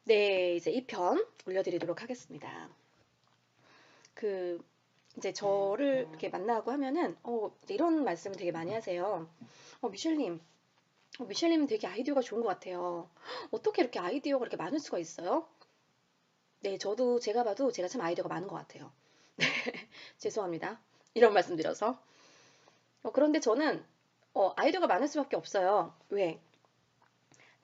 네, 이제 2편 올려드리도록 하겠습니다. 이제 저를 이렇게 만나고 하면은, 이제 이런 말씀을 되게 많이 하세요. 미셸님, 미셸님 되게 아이디어가 좋은 것 같아요. 어떻게 이렇게 아이디어가 이렇게 많을 수가 있어요? 네, 저도 제가 봐도 제가 참 아이디어가 많은 것 같아요. 죄송합니다. 이런 말씀 드려서. 그런데 저는, 아이디어가 많을 수밖에 없어요. 왜?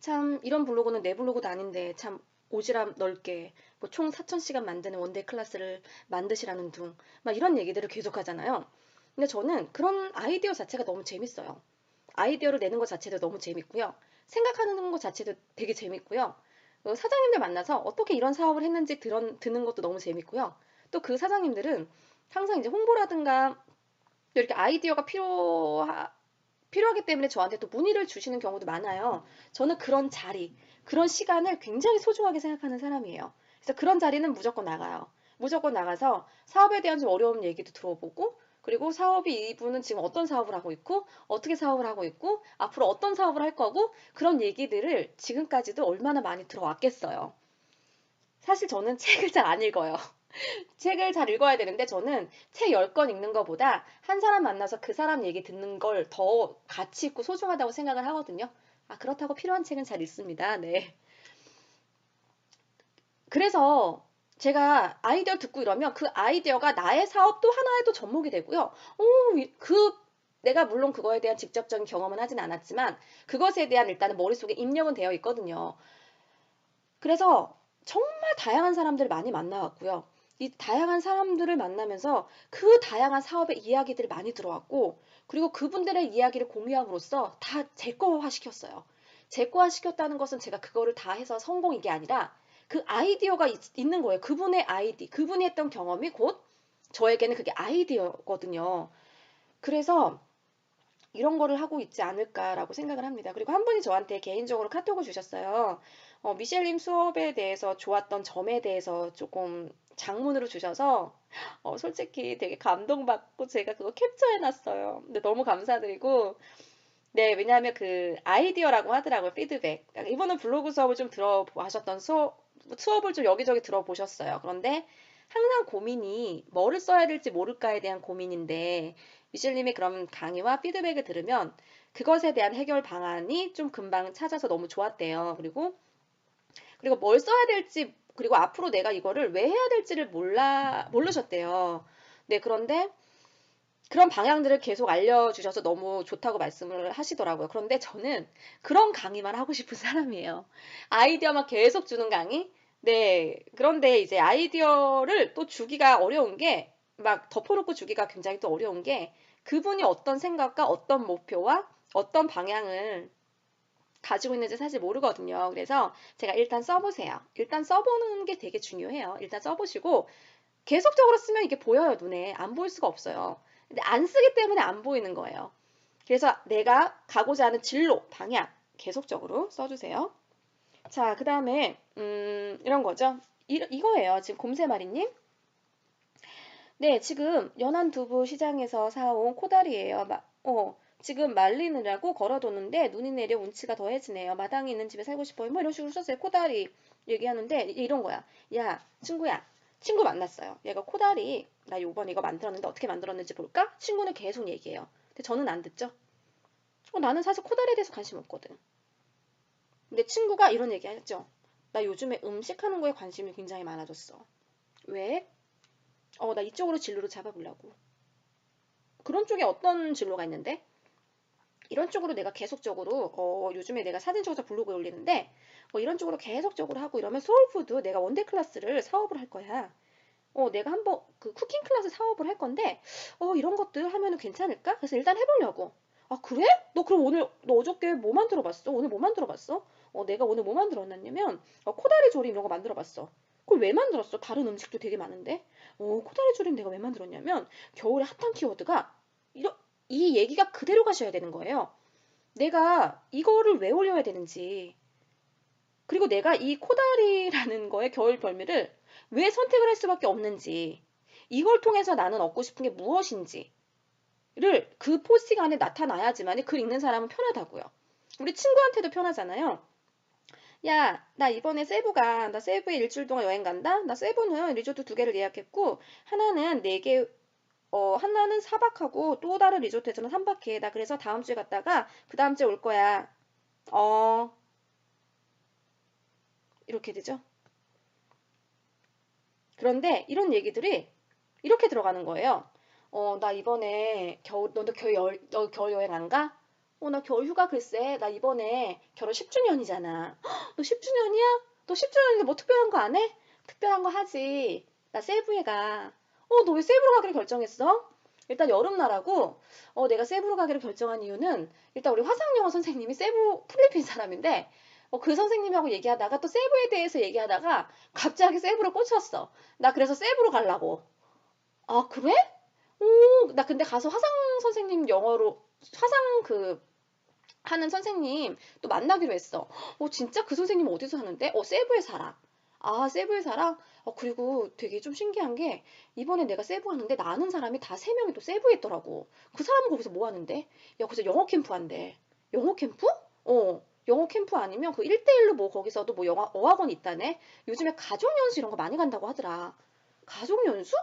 참 이런 블로그는 내 블로그도 아닌데 참 오지랖 넓게 뭐 총 4,000시간 만드는 원데이 클래스를 만드시라는 둥 막 이런 얘기들을 계속 하잖아요. 근데 저는 그런 아이디어 자체가 너무 재밌어요. 아이디어를 내는 것 자체도 너무 재밌고요. 생각하는 것 자체도 되게 재밌고요. 사장님들 만나서 어떻게 이런 사업을 했는지 듣는 것도 너무 재밌고요. 또 그 사장님들은 항상 이제 홍보라든가 이렇게 아이디어가 필요하기 때문에 저한테 또 문의를 주시는 경우도 많아요. 저는 그런 자리, 그런 시간을 굉장히 소중하게 생각하는 사람이에요. 그래서 그런 자리는 무조건 나가요. 무조건 나가서 사업에 대한 좀 어려운 얘기도 들어보고, 그리고 사업이 이분은 지금 어떤 사업을 하고 있고, 어떻게 사업을 하고 있고, 앞으로 어떤 사업을 할 거고, 그런 얘기들을 지금까지도 얼마나 많이 들어왔겠어요. 사실 저는 책을 잘 안 읽어요. 책을 잘 읽어야 되는데 저는 책 10권 읽는 것보다 한 사람 만나서 그 사람 얘기 듣는 걸 더 가치 있고 소중하다고 생각을 하거든요. 그렇다고 필요한 책은 잘 읽습니다. 네. 그래서 제가 아이디어 듣고 이러면 그 아이디어가 나의 사업 또 하나의 또 접목이 되고요. 그 내가 물론 그거에 대한 직접적인 경험은 하진 않았지만 그것에 대한 일단은 머릿속에 입력은 되어 있거든요. 그래서 정말 다양한 사람들을 많이 만나왔고요. 이 다양한 사람들을 만나면서 그 다양한 사업의 이야기들이 많이 들어왔고, 그리고 그분들의 이야기를 공유함으로써 다 제 거화 시켰어요. 제 거화 시켰다는 것은 제가 그거를 다 해서 성공인 게 아니라 그 아이디어가 있는 거예요. 그분의 아이디, 그분이 했던 경험이 곧 저에게는 그게 아이디어거든요. 그래서 이런 거를 하고 있지 않을까라고 생각을 합니다. 그리고 한 분이 저한테 개인적으로 카톡을 주셨어요. 미셸님 수업에 대해서 좋았던 점에 대해서 조금 장문으로 주셔서 솔직히 되게 감동받고 제가 그거 캡처해놨어요. 근데 너무 감사드리고 네, 왜냐하면 그 아이디어라고 하더라고요. 피드백. 이분은 블로그 수업을 좀 들어보셨던 수업을 좀 여기저기 들어보셨어요. 그런데 항상 고민이 뭐를 써야 될지 모를까에 대한 고민인데 미셸님의 그런 강의와 피드백을 들으면 그것에 대한 해결 방안이 좀 금방 찾아서 너무 좋았대요. 그리고 뭘 써야 될지 그리고 앞으로 내가 이거를 왜 해야 될지를 모르셨대요. 네, 그런데 그런 방향들을 계속 알려주셔서 너무 좋다고 말씀을 하시더라고요. 그런데 저는 그런 강의만 하고 싶은 사람이에요. 아이디어만 계속 주는 강의? 네. 그런데 이제 아이디어를 또 주기가 어려운 게, 막 덮어놓고 주기가 굉장히 또 어려운 게, 그분이 어떤 생각과 어떤 목표와 어떤 방향을 가지고 있는지 사실 모르거든요. 그래서 제가 일단 써보세요. 일단 써보는 게 되게 중요해요. 일단 써보시고, 계속적으로 쓰면 이게 보여요, 눈에. 안 보일 수가 없어요. 근데 안 쓰기 때문에 안 보이는 거예요. 그래서 내가 가고자 하는 진로, 방향 계속적으로 써주세요. 자, 그 다음에 이런 거죠. 이거예요. 지금 곰새마리님. 네, 지금 연안두부 시장에서 사온 코다리예요. 지금 말리느라고 걸어뒀는데 눈이 내려 운치가 더해지네요. 마당에 있는 집에 살고 싶어요. 뭐 이런 식으로 썼어요. 코다리 얘기하는데 이런 거야. 야, 친구야. 친구 만났어요. 얘가 코다리 나 요번 이거 만들었는데 어떻게 만들었는지 볼까? 친구는 계속 얘기해요. 근데 저는 안 듣죠. 나는 사실 코다리에 대해서 관심 없거든. 근데 친구가 이런 얘기 하죠. 나 요즘에 음식 하는 거에 관심이 굉장히 많아졌어. 왜? 나 이쪽으로 진로를 잡아보려고. 그런 쪽에 어떤 진로가 있는데? 이런 쪽으로 내가 계속적으로 요즘에 내가 사진 찍어서 블로그에 올리는데 이런 쪽으로 계속적으로 하고 이러면 소울푸드 내가 원데이 클래스를 사업을 할 거야. 내가 한번 그 쿠킹 클래스 사업을 할 건데 이런 것들 하면은 괜찮을까? 그래서 일단 해보려고. 아, 그래? 너 그럼 너 어저께 뭐 만들어 봤어? 오늘 뭐 만들어 봤어? 내가 오늘 뭐 만들어 놨냐면 코다리 조림 이런 거 만들어 봤어. 그걸 왜 만들었어? 다른 음식도 되게 많은데. 코다리 조림 내가 왜 만들었냐면 겨울에 핫한 키워드가 이러, 이 얘기가 그대로 가셔야 되는 거예요. 내가 이거를 왜 올려야 되는지, 그리고 내가 이 코다리라는 거의 겨울 별미를 왜 선택을 할 수밖에 없는지, 이걸 통해서 나는 얻고 싶은 게 무엇인지를 그 포스팅 안에 나타나야지만 글 읽는 사람은 편하다고요. 우리 친구한테도 편하잖아요. 야, 나 이번에 세부 가. 나 세부에 일주일 동안 여행 간다? 나 세부는 리조트 2개를 예약했고, 하나는 4개, 하나는 4박하고 또 다른 리조트에서는 3박해. 나 그래서 다음 주에 갔다가 그 다음 주에 올 거야. 어, 이렇게 되죠. 그런데 이런 얘기들이 이렇게 들어가는 거예요. 나 이번에 너 겨울 여행 안 가? 나 겨울 휴가 글쎄. 나 이번에 결혼 10주년이잖아. 너 10주년이야? 너 10주년인데 뭐 특별한 거 안 해? 특별한 거 하지. 나 세부에 가. 너 왜 세부로 가기로 결정했어? 일단 여름나라고, 내가 세부로 가기로 결정한 이유는, 일단 우리 화상영어 선생님이 세부 필리핀 사람인데, 그 선생님하고 얘기하다가 또 세부에 대해서 얘기하다가 갑자기 세부로 꽂혔어. 나 그래서 세부로 가려고. 아, 그래? 오, 나 근데 가서 화상 선생님 영어로, 화상 하는 선생님 또 만나기로 했어. 진짜 그 선생님 어디서 하는데? 세부에 살아. 아, 세부에 살아? 그리고 되게 좀 신기한 게, 이번에 내가 세부 하는데 나 아는 사람이 다 3명이 또 세부에 있더라고. 그 사람은 거기서 뭐 하는데? 야, 거기서 영어 캠프 한대. 영어 캠프? 영어 캠프 아니면 그 1대1로 뭐 거기서도 뭐 영어, 어학원 있다네? 요즘에 가족연수 이런 거 많이 간다고 하더라. 가족연수?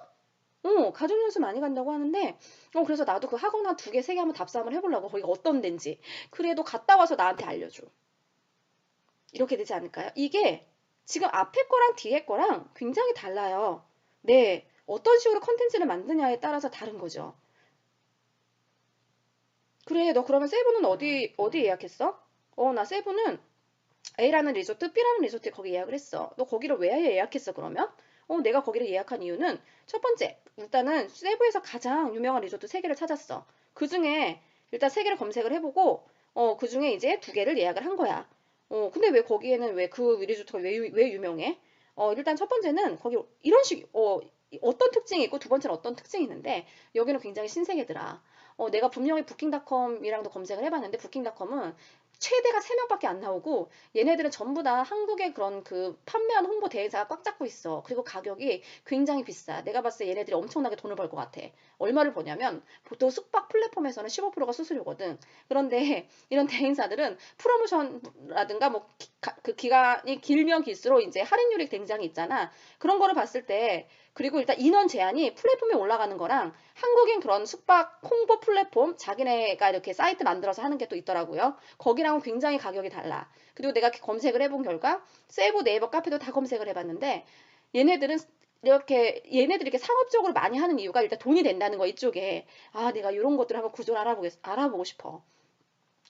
가족연수 많이 간다고 하는데, 그래서 나도 그 학원 한 2개, 3개 한번 답사을 해보려고, 거기가 어떤 데인지. 그래도 갔다 와서 나한테 알려줘. 이렇게 되지 않을까요? 이게 지금 앞에 거랑 뒤에 거랑 굉장히 달라요. 네, 어떤 식으로 컨텐츠를 만드냐에 따라서 다른 거죠. 그래, 너 그러면 세부는 어디 예약했어? 나 세부는 A라는 리조트, B라는 리조트에 거기 예약을 했어. 너 거기를 왜 예약했어, 그러면? 내가 거기를 예약한 이유는 첫 번째, 일단은 세부에서 가장 유명한 리조트 3개를 찾았어. 그 중에 일단 3개를 검색을 해보고, 그 중에 이제 2개를 예약을 한 거야. 근데 왜 거기에는 왜 그 리조트가 왜 유명해? 일단 첫 번째는 거기 이런 어떤 특징이 있고 두 번째는 어떤 특징이 있는데, 여기는 굉장히 신세계더라. 내가 분명히 부킹닷컴이랑도 검색을 해봤는데, 부킹닷컴은 최대가 3명밖에 안 나오고, 얘네들은 전부 다 한국의 그런 판매하는 홍보 대행사가 꽉 잡고 있어. 그리고 가격이 굉장히 비싸. 내가 봤을 때 얘네들이 엄청나게 돈을 벌 것 같아. 얼마를 버냐면 보통 숙박 플랫폼에서는 15%가 수수료거든. 그런데 이런 대행사들은 프로모션라든가 뭐 그 기간이 길면 길수록 이제 할인율이 굉장히 있잖아. 그런 거를 봤을 때, 그리고 일단 인원 제한이 플랫폼에 올라가는 거랑 한국인 그런 숙박 홍보 플랫폼 자기네가 이렇게 사이트 만들어서 하는 게 또 있더라고요. 거기랑은 굉장히 가격이 달라. 그리고 내가 검색을 해본 결과 세부 네이버 카페도 다 검색을 해봤는데, 얘네들은 얘네들이 이렇게 상업적으로 많이 하는 이유가 일단 돈이 된다는 거, 이쪽에. 아, 내가 이런 것들을 한번 구조를 알아보고 싶어.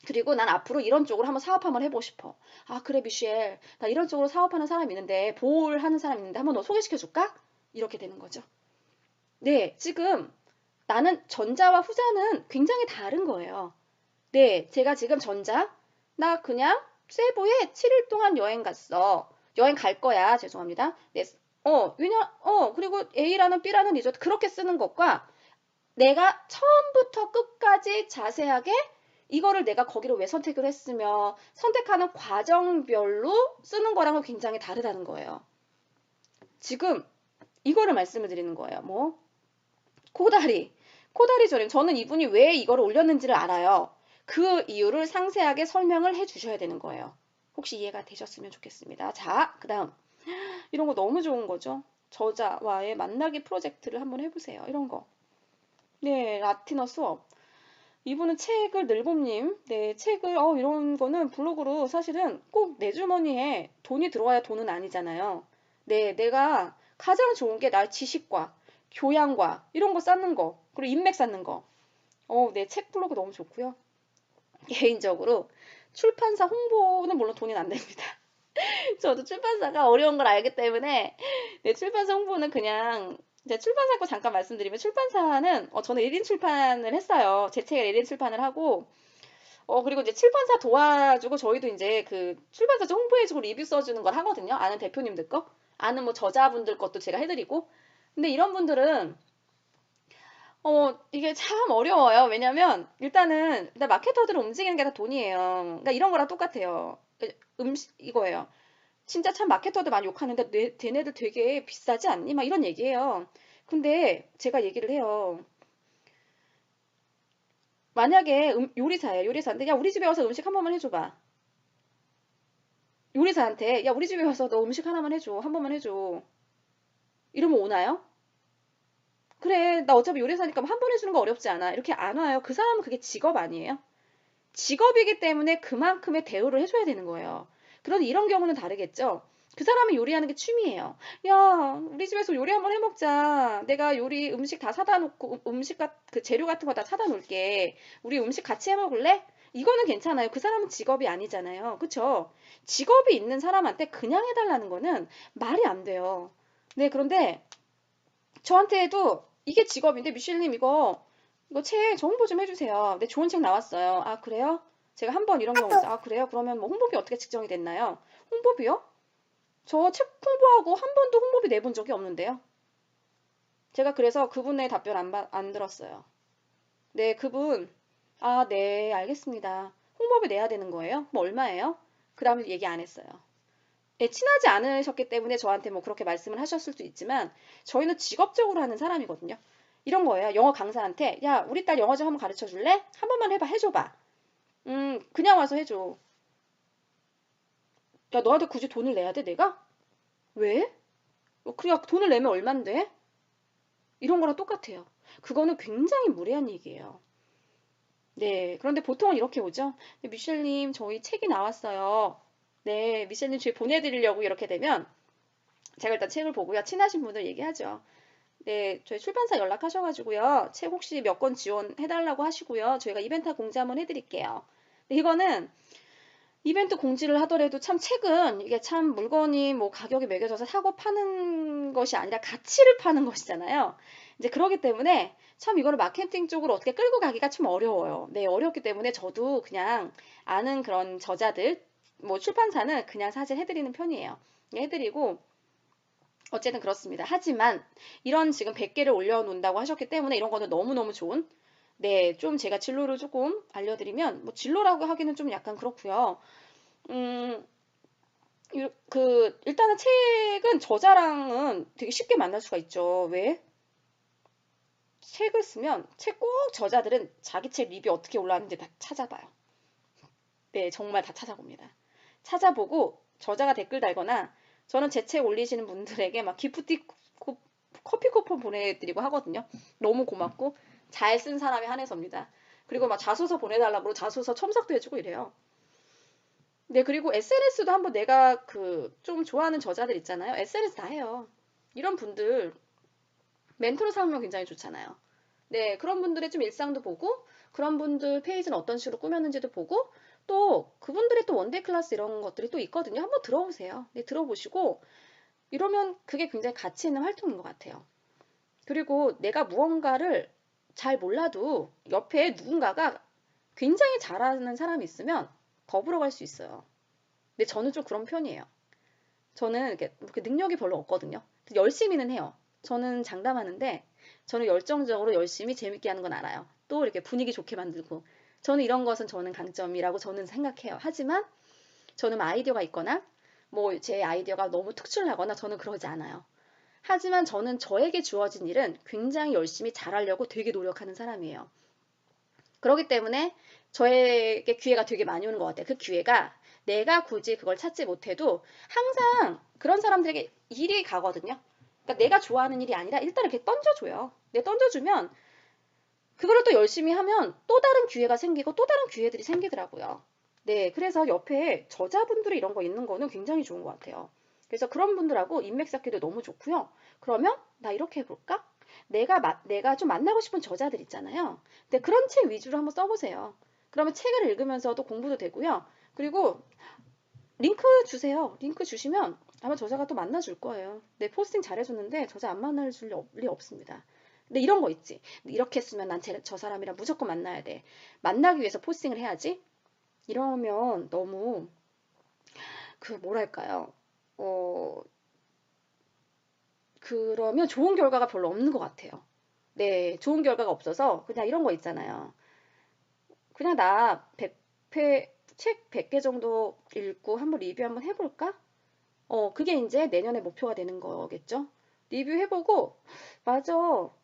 그리고 난 앞으로 이런 쪽으로 한번 사업 한번 해보고 싶어. 아, 그래, 미셸. 나 이런 쪽으로 사업하는 사람이 있는데, 보호를 하는 사람이 있는데, 한번 너 소개시켜 줄까? 이렇게 되는 거죠. 네, 지금 나는 전자와 후자는 굉장히 다른 거예요. 네, 제가 지금 나 그냥 세부에 7일 동안 여행 갔어. 여행 갈 거야. 죄송합니다. 네, 그리고 A라는 B라는 리조트 그렇게 쓰는 것과, 내가 처음부터 끝까지 자세하게 이거를 내가 거기를 왜 선택을 했으며 선택하는 과정별로 쓰는 거랑은 굉장히 다르다는 거예요. 지금 이거를 말씀을 드리는 거예요. 코다리. 코다리 저림. 저는 이분이 왜 이거를 올렸는지를 알아요. 그 이유를 상세하게 설명을 해 주셔야 되는 거예요. 혹시 이해가 되셨으면 좋겠습니다. 자, 그 다음. 이런 거 너무 좋은 거죠. 저자와의 만나기 프로젝트를 한번 해보세요. 이런 거. 네, 라틴어 수업. 이분은 책을 늘봄님, 네, 책을, 이런 거는 블로그로 사실은 꼭 내 주머니에 돈이 들어와야 돈은 아니잖아요. 네, 내가 가장 좋은 게 나 지식과 교양과 이런 거 쌓는 거, 그리고 인맥 쌓는 거. 네, 책 블로그 너무 좋고요. 개인적으로 출판사 홍보는 물론 돈이 안 됩니다. 저도 출판사가 어려운 걸 알기 때문에, 네, 출판사 홍보는 그냥, 이제 출판사 거 잠깐 말씀드리면, 출판사는 저는 1인 출판을 했어요. 제 책을 1인 출판을 하고, 그리고 이제 출판사 도와주고, 저희도 이제 그 출판사 좀 홍보해주고 리뷰 써주는 걸 하거든요. 아는 대표님들 거, 아는 뭐 저자분들 것도 제가 해드리고. 근데 이런 분들은 이게 참 어려워요. 왜냐면 일단 마케터들을 움직이는 게 다 돈이에요. 그러니까 이런 거랑 똑같아요. 이거예요. 진짜 참 마케터들 많이 욕하는데, 걔네들 되게 비싸지 않니? 막 이런 얘기해요. 근데 제가 얘기를 해요. 만약에 요리사예요. 요리사인데, 야, 우리 집에 와서 음식 한 번만 해줘봐. 요리사한테 야 우리 집에 와서 너 음식 하나만 해줘. 한 번만 해줘. 이러면 오나요? 그래 나 어차피 요리사니까 한 번 해주는 거 어렵지 않아. 이렇게 안 와요. 그 사람은 그게 직업 아니에요? 직업이기 때문에 그만큼의 대우를 해줘야 되는 거예요. 그런데 이런 경우는 다르겠죠? 그 사람은 요리하는 게 취미예요. 야, 우리 집에서 요리 한번 해먹자. 내가 요리 음식 다 사다 놓고 그 재료 같은 거 다 사다 놓을게. 우리 음식 같이 해먹을래? 이거는 괜찮아요. 그 사람은 직업이 아니잖아요. 그쵸? 직업이 있는 사람한테 그냥 해달라는 거는 말이 안 돼요. 네, 그런데 저한테도 이게 직업인데 미셸님 이거 책 정보 좀 해주세요. 네, 좋은 책 나왔어요. 아, 그래요? 제가 한 번 이런 경우 있어요. 아, 그래요? 그러면 뭐 홍보비 어떻게 측정이 됐나요? 홍보비요? 저 책 홍보하고 한 번도 홍보비 내본 적이 없는데요. 제가 그래서 그분의 답변 안 들었어요. 네, 그분. 아, 네, 알겠습니다. 홍보비 내야 되는 거예요? 뭐 얼마예요? 그 다음에 얘기 안 했어요. 예, 친하지 않으셨기 때문에 저한테 뭐 그렇게 말씀을 하셨을 수도 있지만 저희는 직업적으로 하는 사람이거든요. 이런 거예요. 영어 강사한테 야, 우리 딸 영어 좀 한번 가르쳐 줄래? 한 번만 해줘봐. 그냥 와서 해줘. 야, 너한테 굳이 돈을 내야 돼, 내가? 왜? 그냥 돈을 내면 얼만데? 이런 거랑 똑같아요. 그거는 굉장히 무례한 얘기예요. 네, 그런데 보통은 이렇게 오죠. 네, 미셸님, 저희 책이 나왔어요. 네, 미셸님 저희 보내드리려고 이렇게 되면 제가 일단 책을 보고요. 친하신 분들 얘기하죠. 네, 저희 출판사 연락하셔가지고요. 책 혹시 몇 권 지원해달라고 하시고요. 저희가 이벤트 공지 한번 해드릴게요. 이거는 이벤트 공지를 하더라도 참 책은 이게 참 물건이 뭐 가격이 매겨져서 사고 파는 것이 아니라 가치를 파는 것이잖아요. 이제 그러기 때문에 참 이거를 마케팅 쪽으로 어떻게 끌고 가기가 좀 어려워요. 네, 어렵기 때문에 저도 그냥 아는 그런 저자들, 뭐 출판사는 그냥 사실 해드리는 편이에요. 해드리고 어쨌든 그렇습니다. 하지만 이런 지금 100개를 올려놓는다고 하셨기 때문에 이런 거는 너무너무 좋은 네, 좀 제가 진로를 조금 알려드리면 뭐 진로라고 하기는 좀 약간 그렇고요. 음, 일단은 책은 저자랑은 되게 쉽게 만날 수가 있죠. 왜? 책을 쓰면 책 꼭 저자들은 자기 책 리뷰 어떻게 올라왔는지 다 찾아봐요. 네, 정말 다 찾아봅니다. 찾아보고 저자가 댓글 달거나 저는 제 책 올리시는 분들에게 막 기프티 커피 쿠폰 보내드리고 하거든요. 너무 고맙고 잘 쓴 사람이 한해서입니다. 그리고 막 자소서 보내달라고 자소서 첨삭도 해주고 이래요. 네, 그리고 SNS도 한번 내가 좀 좋아하는 저자들 있잖아요. SNS 다 해요. 이런 분들 멘토로 삼으면 굉장히 좋잖아요. 네, 그런 분들의 좀 일상도 보고 그런 분들 페이지는 어떤 식으로 꾸몄는지도 보고 또 그분들의 또 원데이 클래스 이런 것들이 또 있거든요. 한번 들어보세요. 네, 들어보시고 이러면 그게 굉장히 가치 있는 활동인 것 같아요. 그리고 내가 무언가를 잘 몰라도 옆에 누군가가 굉장히 잘하는 사람이 있으면 더불어 갈 수 있어요. 근데 저는 좀 그런 편이에요. 저는 이렇게 능력이 별로 없거든요. 열심히는 해요. 저는 장담하는데 저는 열정적으로 열심히 재밌게 하는 건 알아요. 또 이렇게 분위기 좋게 만들고 저는 이런 것은 저는 강점이라고 저는 생각해요. 하지만 저는 아이디어가 있거나 뭐 제 아이디어가 너무 특출나거나 저는 그러지 않아요. 하지만 저는 저에게 주어진 일은 굉장히 열심히 잘하려고 되게 노력하는 사람이에요. 그렇기 때문에 저에게 기회가 되게 많이 오는 것 같아요. 그 기회가 내가 굳이 그걸 찾지 못해도 항상 그런 사람들에게 일이 가거든요. 그러니까 내가 좋아하는 일이 아니라 일단 이렇게 던져줘요. 내 던져주면 그거를 또 열심히 하면 또 다른 기회가 생기고 또 다른 기회들이 생기더라고요. 네, 그래서 옆에 저자분들이 이런 거 있는 거는 굉장히 좋은 것 같아요. 그래서 그런 분들하고 인맥 쌓기도 너무 좋고요. 그러면 나 이렇게 해볼까? 내가 좀 만나고 싶은 저자들 있잖아요. 근데 그런 책 위주로 한번 써보세요. 그러면 책을 읽으면서도 공부도 되고요. 그리고 링크 주세요. 링크 주시면 아마 저자가 또 만나줄 거예요. 내 포스팅 잘해줬는데 저자 안 만나줄 리 없습니다. 근데 이런 거 있지. 이렇게 했으면 난 저 사람이랑 무조건 만나야 돼. 만나기 위해서 포스팅을 해야지. 이러면 너무 뭐랄까요. 어, 그러면 좋은 결과가 별로 없는 것 같아요. 네, 좋은 결과가 없어서 그냥 이런 거 있잖아요. 그냥 나 100회, 책 100개 정도 읽고 한번 리뷰 한번 해볼까? 그게 이제 내년의 목표가 되는 거겠죠? 리뷰해보고, 맞아.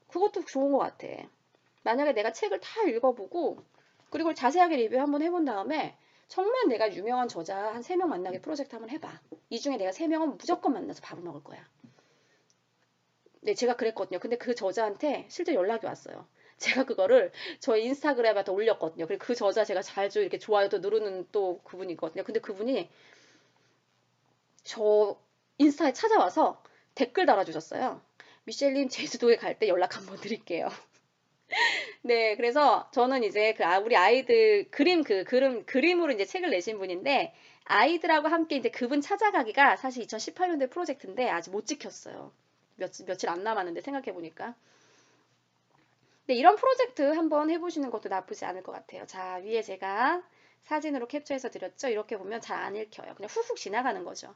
그것도 좋은 것 같아. 만약에 내가 책을 다 읽어보고, 그리고 자세하게 리뷰 한번 해본 다음에, 정말 내가 유명한 저자 한 3명 만나게 프로젝트 한번 해봐. 이 중에 내가 3명은 무조건 만나서 밥을 먹을 거야. 네, 제가 그랬거든요. 근데 그 저자한테 실제 연락이 왔어요. 제가 그거를 저 인스타그램에 다 올렸거든요. 그리고 그 저자 제가 자주 이렇게 좋아요도 누르는 또 그분이 있거든요. 근데 그분이 저 인스타에 찾아와서 댓글 달아주셨어요. 미셸님 제주도에 갈 때 연락 한번 드릴게요. 네, 그래서 저는 이제 우리 아이들 그림으로 이제 책을 내신 분인데 아이들하고 함께 이제 그분 찾아가기가 사실 2018년도에 프로젝트인데 아직 못 지켰어요. 며칠 안 남았는데 생각해 보니까. 네, 이런 프로젝트 한번 해보시는 것도 나쁘지 않을 것 같아요. 자, 위에 제가 사진으로 캡처해서 드렸죠. 이렇게 보면 잘 안 읽혀요. 그냥 훅훅 지나가는 거죠.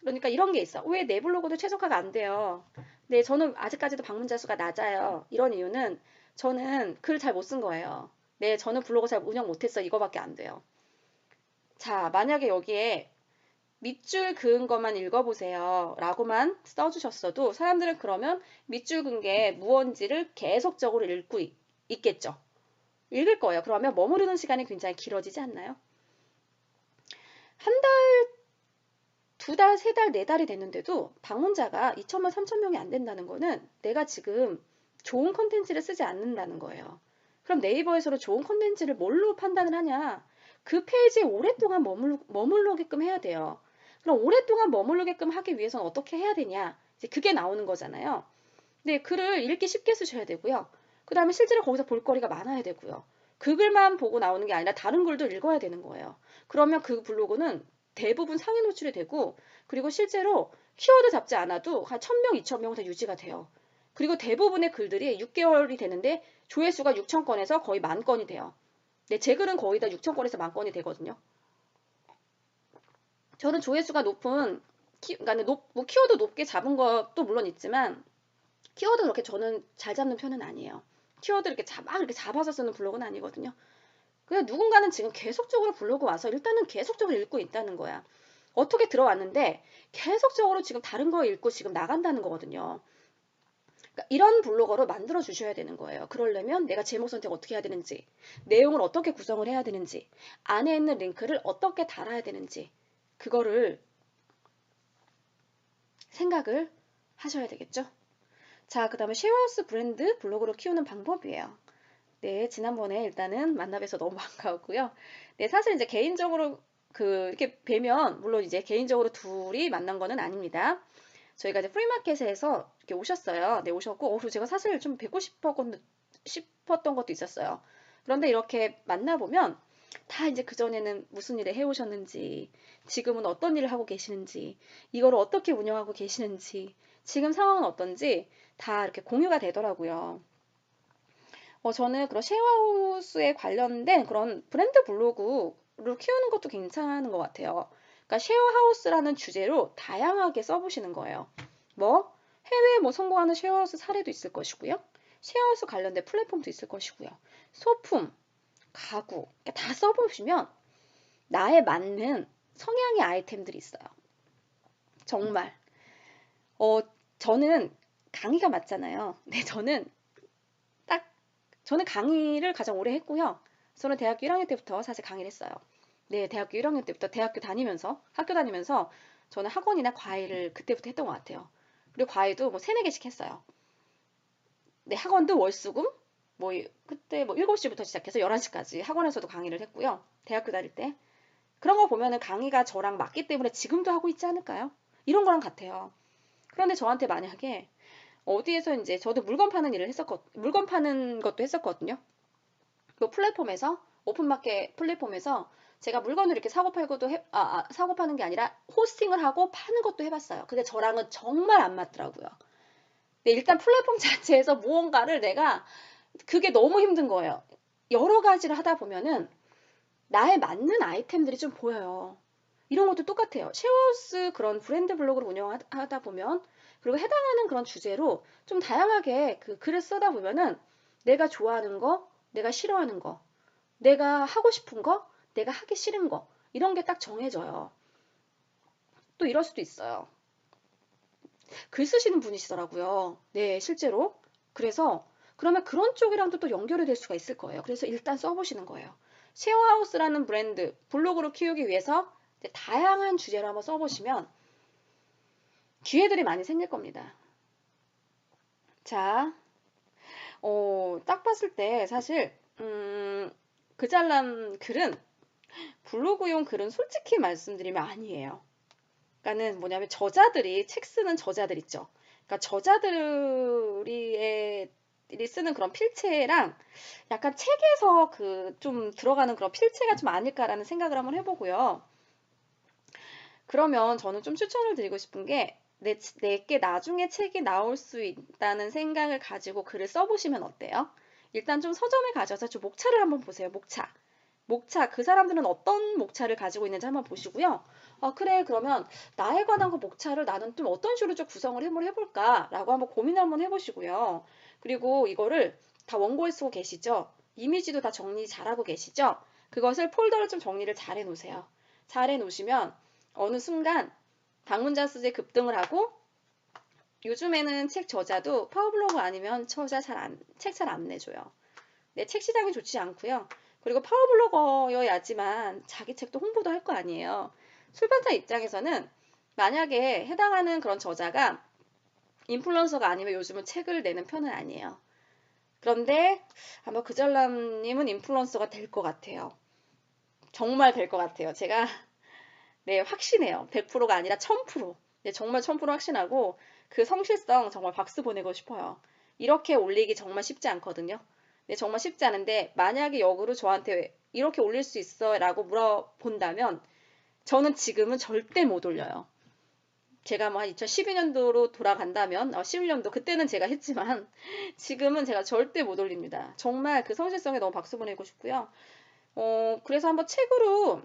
그러니까 이런 게 있어. 왜 내 블로그도 최적화가 안 돼요? 네, 저는 아직까지도 방문자 수가 낮아요. 이런 이유는 저는 글 잘 못 쓴 거예요. 네, 저는 블로그 잘 운영 못했어. 이거밖에 안 돼요. 자, 만약에 여기에 밑줄 그은 것만 읽어보세요. 라고만 써주셨어도 사람들은 그러면 밑줄 그은 게 무언지를 계속적으로 읽고 있겠죠. 읽을 거예요. 그러면 머무르는 시간이 굉장히 길어지지 않나요? 한 달, 두 달, 세 달, 네 달이 됐는데도 방문자가 2천만, 3천 명이 안 된다는 거는 내가 지금 좋은 컨텐츠를 쓰지 않는다는 거예요. 그럼 네이버에서는 좋은 컨텐츠를 뭘로 판단을 하냐? 그 페이지에 오랫동안 머물러게끔 해야 돼요. 그럼 오랫동안 머무르게끔 하기 위해서는 어떻게 해야 되냐? 이제 그게 나오는 거잖아요. 네, 글을 읽기 쉽게 쓰셔야 되고요. 그 다음에 실제로 거기서 볼거리가 많아야 되고요. 그 글만 보고 나오는 게 아니라 다른 글도 읽어야 되는 거예요. 그러면 그 블로그는 대부분 상위 노출이 되고 그리고 실제로 키워드 잡지 않아도 한 1000명, 2000명은 다 유지가 돼요. 그리고 대부분의 글들이 6개월이 되는데 조회수가 6000건에서 거의 10,000건이 돼요. 네, 제 글은 거의 다 6000건에서 10,000건이 되거든요. 저는 조회수가 높은 그러니까 뭐 키워드 높게 잡은 것도 물론 있지만 키워드 그렇게 저는 잘 잡는 편은 아니에요. 키워드 이렇게 잡아서 쓰는 블로그는 아니거든요. 그냥 누군가는 지금 계속적으로 블로그 와서 일단은 계속적으로 읽고 있다는 거야. 어떻게 들어왔는데 계속적으로 지금 다른 거 읽고 지금 나간다는 거거든요. 그러니까 이런 블로거로 만들어 주셔야 되는 거예요. 그러려면 내가 제목 선택 어떻게 해야 되는지, 내용을 어떻게 구성을 해야 되는지, 안에 있는 링크를 어떻게 달아야 되는지, 그거를 생각을 하셔야 되겠죠? 자, 그 다음에 쉐어하우스 브랜드 블로그로 키우는 방법이에요. 네, 지난번에 일단은 만나 뵈서 너무 반가웠고요. 네, 사실 이제 개인적으로 이렇게 뵈면 물론 이제 개인적으로 둘이 만난 거는 아닙니다. 저희가 이제 프리마켓에서 이렇게 오셨어요. 네, 오셨고, 그리고 제가 사실 좀 뵙고 싶었던 것도 있었어요. 그런데 이렇게 만나보면 다 이제 그전에는 무슨 일을 해오셨는지, 지금은 어떤 일을 하고 계시는지, 이거를 어떻게 운영하고 계시는지, 지금 상황은 어떤지 다 이렇게 공유가 되더라고요. 저는 그런 쉐어하우스에 관련된 그런 브랜드 블로그를 키우는 것도 괜찮은 것 같아요. 그러니까 쉐어하우스라는 주제로 다양하게 써보시는 거예요. 해외에 성공하는 쉐어하우스 사례도 있을 것이고요. 쉐어하우스 관련된 플랫폼도 있을 것이고요. 소품, 가구 다 써보시면 나에 맞는 성향의 아이템들이 있어요. 정말. 저는 강의가 맞잖아요. 네, 저는 강의를 가장 오래 했고요. 저는 대학교 1학년 때부터 사실 강의를 했어요. 네, 대학교 1학년 때부터 학교 다니면서 저는 학원이나 과외를 그때부터 했던 것 같아요. 그리고 과외도 뭐 3, 4개씩 했어요. 네, 학원도 월수금, 그때 7시부터 시작해서 11시까지 학원에서도 강의를 했고요. 대학교 다닐 때. 그런 거 보면은 강의가 저랑 맞기 때문에 지금도 하고 있지 않을까요? 이런 거랑 같아요. 그런데 저한테 만약에 어디에서 이제 저도 물건 파는 것도 했었거든요. 그 플랫폼에서 오픈마켓 플랫폼에서 제가 물건을 이렇게 사고 팔고도 사고 파는 게 아니라 호스팅을 하고 파는 것도 해봤어요. 근데 저랑은 정말 안 맞더라고요. 근데 일단 플랫폼 자체에서 무언가를 내가 그게 너무 힘든 거예요. 여러 가지를 하다 보면은 나에 맞는 아이템들이 좀 보여요. 이런 것도 똑같아요. 쉐어하우스 그런 브랜드 블로그를 운영하다 보면 그리고 해당하는 그런 주제로 좀 다양하게 그 글을 쓰다 보면은 내가 좋아하는 거, 내가 싫어하는 거, 내가 하고 싶은 거, 내가 하기 싫은 거 이런 게 딱 정해져요. 또 이럴 수도 있어요. 글 쓰시는 분이시더라고요. 네, 실제로. 그래서 그러면 그런 쪽이랑도 또 연결이 될 수가 있을 거예요. 그래서 일단 써보시는 거예요. 쉐어하우스라는 브랜드 블로그로 키우기 위해서 다양한 주제로 한번 써보시면 기회들이 많이 생길 겁니다. 자, 딱 봤을 때 사실 그 잘난 글은 블로그용 글은 솔직히 말씀드리면 아니에요. 그러니까는 뭐냐면 저자들이 책 쓰는 저자들 있죠. 그러니까 저자들이 쓰는 그런 필체랑 약간 책에서 그 좀 들어가는 그런 필체가 좀 아닐까라는 생각을 한번 해보고요. 그러면 저는 좀 추천을 드리고 싶은 게 내게 나중에 책이 나올 수 있다는 생각을 가지고 글을 써보시면 어때요? 일단 좀 서점에 가셔서 좀 목차를 한번 보세요. 목차, 그 사람들은 어떤 목차를 가지고 있는지 한번 보시고요. 그래, 그러면 나에 관한 그 목차를 나는 좀 어떤 식으로 좀 구성을 해볼까? 라고 한번 고민을 한번 해보시고요. 그리고 이거를 다 원고에 쓰고 계시죠? 이미지도 다 정리 잘하고 계시죠? 그것을 폴더를 좀 정리를 잘 해놓으세요. 잘 해놓으시면 어느 순간 방문자 수에 급등을 하고 요즘에는 책 저자도 파워블로그 아니면 책 잘 안 내줘요. 내 책 시장이 좋지 않고요. 그리고 파워블로거여야지만 자기 책도 홍보도 할 거 아니에요. 출판사 입장에서는 만약에 해당하는 그런 저자가 인플루언서가 아니면 요즘은 책을 내는 편은 아니에요. 그런데 아마 그잘남님은 인플루언서가 될 것 같아요. 정말 될 것 같아요. 제가 네, 확신해요. 100%가 아니라 1000%. 네, 정말 1000% 확신하고 그 성실성 정말 박수 보내고 싶어요. 이렇게 올리기 정말 쉽지 않거든요. 네, 정말 쉽지 않은데 만약에 역으로 저한테 이렇게 올릴 수 있어 라고 물어본다면 저는 지금은 절대 못 올려요. 제가 뭐 한 2012년도로 돌아간다면 11년도 그때는 제가 했지만 지금은 제가 절대 못 올립니다. 정말 그 성실성에 너무 박수 보내고 싶고요. 그래서 한번 책으로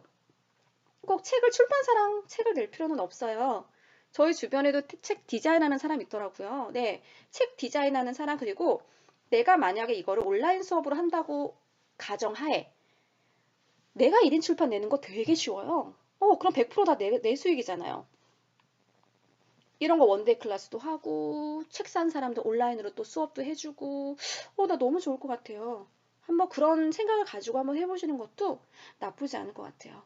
꼭 출판사랑 책을 낼 필요는 없어요. 저희 주변에도 책 디자인하는 사람 있더라고요. 네, 책 디자인하는 사람 그리고 내가 만약에 이거를 온라인 수업으로 한다고 가정하에 내가 1인 출판 내는 거 되게 쉬워요. 그럼 100%다 내 수익이잖아요. 이런 거 원데이 클래스도 하고 책 산 사람도 온라인으로 또 수업도 해주고 나 너무 좋을 것 같아요. 한번 그런 생각을 가지고 한번 해보시는 것도 나쁘지 않을 것 같아요.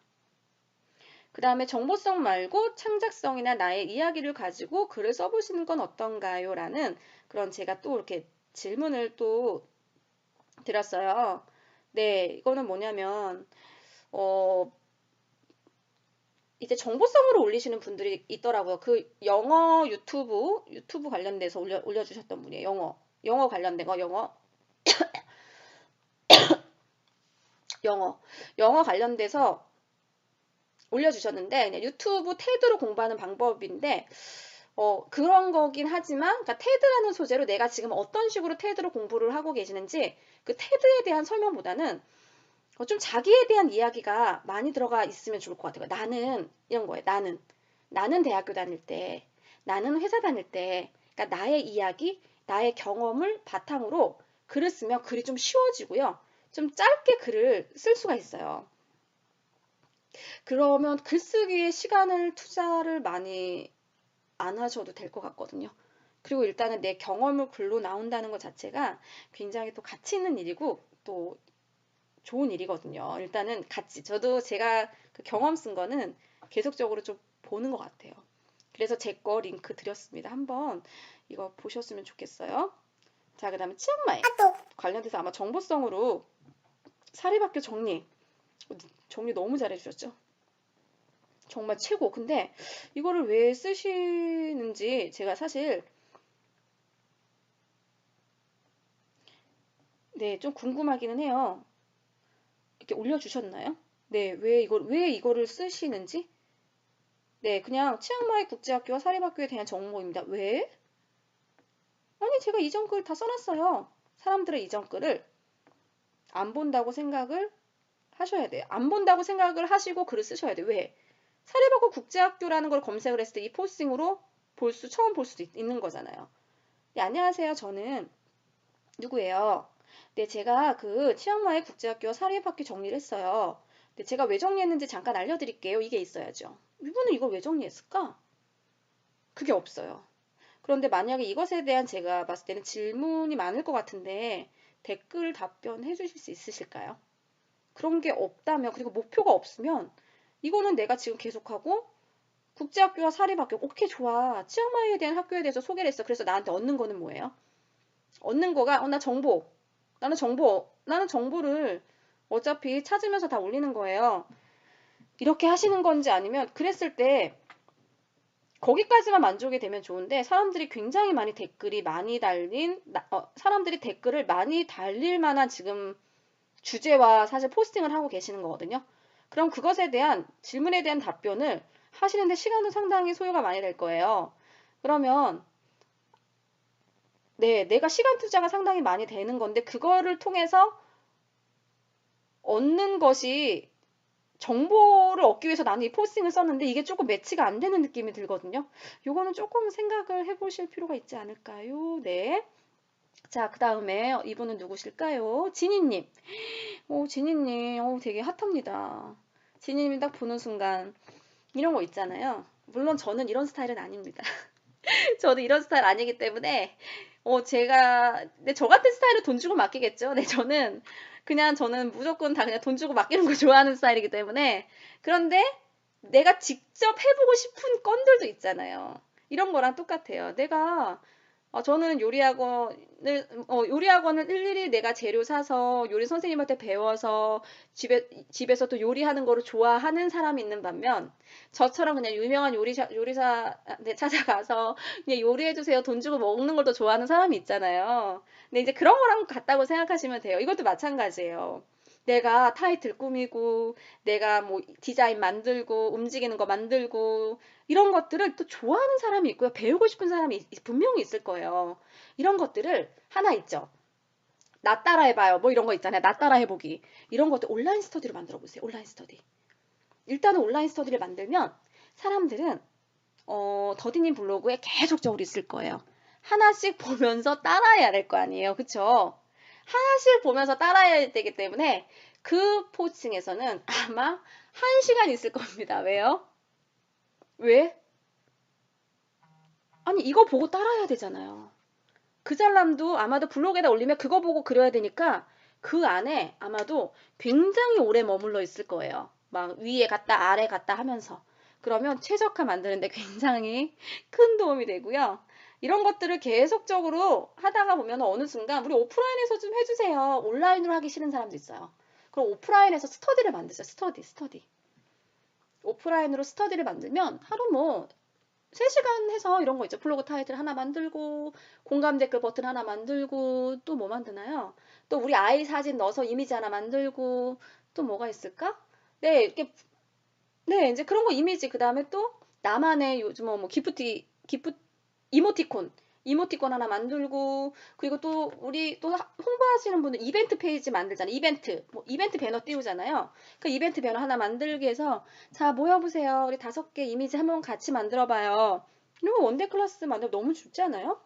그 다음에 정보성 말고 창작성이나 나의 이야기를 가지고 글을 써보시는 건 어떤가요? 라는 그런 제가 또 이렇게 질문을 또 드렸어요. 네, 이거는 뭐냐면, 이제 정보성으로 올리시는 분들이 있더라고요. 그 영어 유튜브 관련돼서 올려주셨던 분이에요. 영어 관련된 거, 영어 관련돼서 올려주셨는데, 그냥 유튜브 테드로 공부하는 방법인데, 그런 거긴 하지만, 그러니까 테드라는 소재로 내가 지금 어떤 식으로 테드로 공부를 하고 계시는지, 그 테드에 대한 설명보다는 좀 자기에 대한 이야기가 많이 들어가 있으면 좋을 것 같아요. 나는, 이런 거예요. 나는 대학교 다닐 때, 나는 회사 다닐 때, 그러니까 나의 이야기, 나의 경험을 바탕으로 글을 쓰면 글이 좀 쉬워지고요. 좀 짧게 글을 쓸 수가 있어요. 그러면 글쓰기에 시간을 투자를 많이 안 하셔도 될 것 같거든요. 그리고 일단은 내 경험을 글로 나온다는 것 자체가 굉장히 또 가치 있는 일이고 또 좋은 일이거든요. 일단은 저도 제가 그 경험 쓴 거는 계속적으로 좀 보는 것 같아요. 그래서 제 거 링크 드렸습니다. 한번 이거 보셨으면 좋겠어요. 자, 그 다음에 치앙마이 관련돼서 아마 정보성으로 사립학교 정리 너무 잘해주셨죠? 정말 최고. 근데 이거를 왜 쓰시는지 제가 사실 네, 좀 궁금하기는 해요. 이렇게 올려주셨나요? 네, 왜 이거를 쓰시는지? 네, 그냥 치앙마이 국제학교와 사립학교에 대한 정보입니다. 왜? 아니, 제가 이전 글 다 써놨어요. 사람들의 이전 글을 안 본다고 생각을 하셔야 돼요. 안 본다고 생각을 하시고 글을 쓰셔야 돼요. 왜? 사립학교 국제학교라는 걸 검색을 했을 때 이 포스팅으로 처음 볼 수도 있는 거잖아요. 네, 안녕하세요. 저는 누구예요? 네, 제가 그 치앙마이 국제학교 사립학교 정리를 했어요. 네, 제가 왜 정리했는지 잠깐 알려드릴게요. 이게 있어야죠. 이분은 이걸 왜 정리했을까? 그게 없어요. 그런데 만약에 이것에 대한 제가 봤을 때는 질문이 많을 것 같은데 댓글 답변해 주실 수 있으실까요? 그런 게 없다면, 그리고 목표가 없으면 이거는 내가 지금 계속하고 국제학교와 사립학교, 오케이, 좋아. 치앙마이에 대한 학교에 대해서 소개를 했어. 그래서 나한테 얻는 거는 뭐예요? 얻는 거가, 나 정보. 나는 정보를 어차피 찾으면서 다 올리는 거예요. 이렇게 하시는 건지 아니면 그랬을 때 거기까지만 만족이 되면 좋은데 사람들이 굉장히 많이 댓글이 많이 달린, 사람들이 댓글을 많이 달릴 만한 지금 주제와 사실 포스팅을 하고 계시는 거거든요. 그럼 그것에 대한 질문에 대한 답변을 하시는데 시간은 상당히 소요가 많이 될 거예요. 그러면 네, 내가 시간 투자가 상당히 많이 되는 건데 그거를 통해서 얻는 것이 정보를 얻기 위해서 나는 이 포스팅을 썼는데 이게 조금 매치가 안 되는 느낌이 들거든요. 요거는 조금 생각을 해보실 필요가 있지 않을까요? 네. 자, 그 다음에 이분은 누구실까요? 지니님. 지니님, 되게 핫합니다. 지니님 딱 보는 순간 이런 거 있잖아요. 물론 저는 이런 스타일은 아닙니다. 저도 이런 스타일 아니기 때문에 근데 저 같은 스타일은 돈 주고 맡기겠죠. 네, 저는 무조건 다 그냥 돈 주고 맡기는 거 좋아하는 스타일이기 때문에. 그런데 내가 직접 해보고 싶은 건들도 있잖아요. 이런 거랑 똑같아요. 저는 요리학원을 일일이 내가 재료 사서 요리 선생님한테 배워서 집에서 또 요리하는 거를 좋아하는 사람이 있는 반면 저처럼 그냥 유명한 요리사한테 찾아가서 그냥 요리해주세요. 돈 주고 먹는 걸 더 좋아하는 사람이 있잖아요. 근데 이제 그런 거랑 같다고 생각하시면 돼요. 이것도 마찬가지예요. 내가 타이틀 꾸미고, 내가 뭐 디자인 만들고, 움직이는 거 만들고, 이런 것들을 또 좋아하는 사람이 있고요. 배우고 싶은 사람이 분명히 있을 거예요. 이런 것들을 하나 있죠. 나 따라 해봐요. 뭐 이런 거 있잖아요. 나 따라 해보기. 이런 것들 온라인 스터디로 만들어 보세요. 온라인 스터디. 일단은 온라인 스터디를 만들면 사람들은 더디님 블로그에 계속적으로 있을 거예요. 하나씩 보면서 따라해야 될 거 아니에요. 그쵸? 하나씩 보면서 따라해야 되기 때문에 그 포스팅에서는 아마 1시간 있을 겁니다. 왜요? 왜? 아니, 이거 보고 따라해야 되잖아요. 그 잘남도 아마도 블로그에다 올리면 그거 보고 그려야 되니까 그 안에 아마도 굉장히 오래 머물러 있을 거예요. 막 위에 갔다 아래 갔다 하면서. 그러면 최적화 만드는데 굉장히 큰 도움이 되고요. 이런 것들을 계속적으로 하다가 보면 어느 순간 우리 오프라인에서 좀 해주세요. 온라인으로 하기 싫은 사람도 있어요. 그럼 오프라인에서 스터디를 만드세요. 스터디. 오프라인으로 스터디를 만들면 하루 뭐 3시간 해서 이런 거 있죠. 블로그 타이틀 하나 만들고, 공감 댓글 버튼 하나 만들고, 또 뭐 만드나요? 또 우리 아이 사진 넣어서 이미지 하나 만들고, 또 뭐가 있을까? 네, 네, 이제 그런 거 이미지, 그 다음에 또 나만의 요즘 이모티콘. 이모티콘 하나 만들고, 그리고 또 우리 또 홍보하시는 분들 이벤트 페이지 만들잖아요. 이벤트 배너 띄우잖아요. 그 이벤트 배너 하나 만들기 위해서, 자, 모여보세요. 우리 5개 이미지 한번 같이 만들어봐요. 이런 거 원데이 클래스 만들면 너무 좋지 않아요?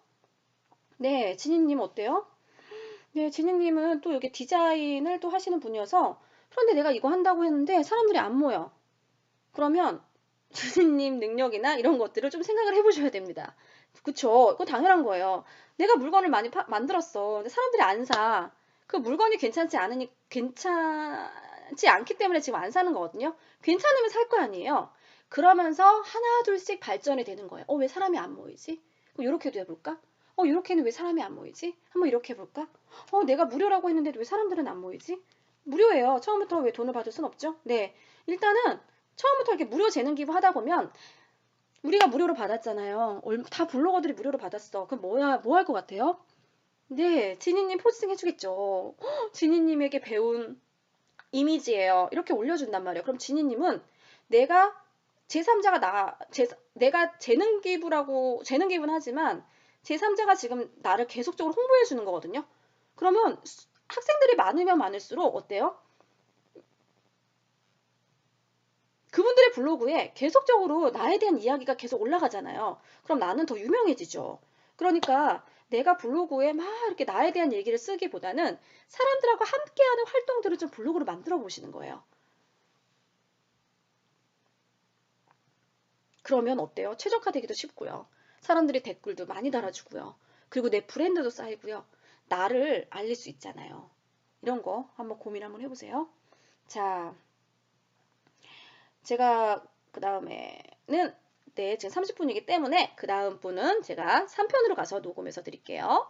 네, 지니님 어때요? 네, 지니님은 또 여기 디자인을 또 하시는 분이어서, 그런데 내가 이거 한다고 했는데 사람들이 안 모여. 그러면 주인님 능력이나 이런 것들을 좀 생각을 해보셔야 됩니다. 그쵸? 그거 당연한 거예요. 내가 물건을 많이 만들었어. 근데 사람들이 안 사. 그 물건이 괜찮지 않기 때문에 지금 안 사는 거거든요. 괜찮으면 살 거 아니에요. 그러면서 하나 둘씩 발전이 되는 거예요. 왜 사람이 안 모이지? 이렇게도 해볼까? 이렇게는 왜 사람이 안 모이지? 한번 이렇게 해볼까? 내가 무료라고 했는데도 왜 사람들은 안 모이지? 무료예요. 처음부터 왜 돈을 받을 순 없죠? 네. 일단은 처음부터 이렇게 무료 재능 기부 하다 보면 우리가 무료로 받았잖아요. 다 블로거들이 무료로 받았어. 그럼 뭐 할 것 같아요? 네, 지니님 포스팅 해주겠죠. 지니님에게 배운 이미지예요. 이렇게 올려준단 말이에요. 그럼 지니님은 내가 내가 재능 기부는 하지만 제3자가 지금 나를 계속적으로 홍보해 주는 거거든요. 그러면 학생들이 많으면 많을수록 어때요? 그분들의 블로그에 계속적으로 나에 대한 이야기가 계속 올라가잖아요. 그럼 나는 더 유명해지죠. 그러니까 내가 블로그에 막 이렇게 나에 대한 얘기를 쓰기보다는 사람들하고 함께하는 활동들을 좀 블로그로 만들어 보시는 거예요. 그러면 어때요? 최적화되기도 쉽고요. 사람들이 댓글도 많이 달아주고요. 그리고 내 브랜드도 쌓이고요. 나를 알릴 수 있잖아요. 이런 거 한번 고민 한번 해보세요. 자, 제가 그 다음에는 네, 지금 30분이기 때문에 그 다음 분은 제가 3편으로 가서 녹음해서 드릴게요.